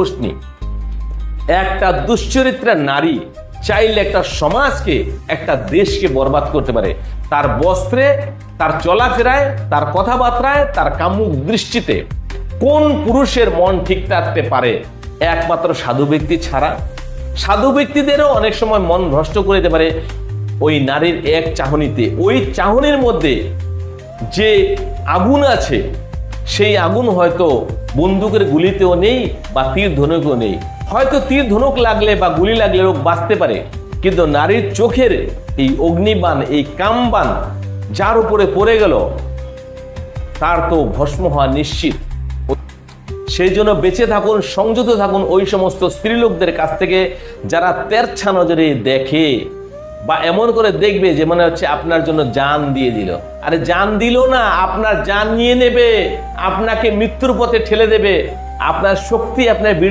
প্রশ্নে একটা দুশ্চরিত্রা নারী চাইলে একটা সমাজকে, একটা দেশকে বরবাদ করতে পারে, তার বস্ত্রে, তার চলাফেরায়, তার কথাবার্তায়, তার কামুক দৃষ্টিতে। কোন পুরুষের মন ঠিক থাকতে পারে? একমাত্র সাধু ব্যক্তি ছাড়া। সাধু ব্যক্তিদেরও অনেক সময় মন ভ্রষ্ট করে দিতে পারে ওই নারীর এক চাহনিতে। ওই চাহনির মধ্যে যে আগুন আছে, সেই আগুন হয়তো বন্দুকের গুলিতেও নেই বা তীর ধনুকেও নেই। হয়তো তীর ধনুক লাগলে বা গুলি লাগলে লোক বাঁচতে পারে, কিন্তু নারীর চোখের এই অগ্নিবাণ, এই কামবাণ যার উপরে পড়ে গেল, তার তো ভস্ম হওয়া নিশ্চিত। সেই জন্য বেঁচে থাকুন, সংযত থাকুন ওই সমস্ত স্ত্রীলোকদের কাছ থেকে যারা তেরছা নজরে দেখে বা এমন করে দেখবে যে মনে হচ্ছে আপনার জন্য জান দিয়ে দিল। আরে জান দিল না, আপনার জান নিয়ে নেবে, আপনাকে মৃত্যুর পথে ঠেলে দেবে। আপনার শক্তি, আপনার বীর্য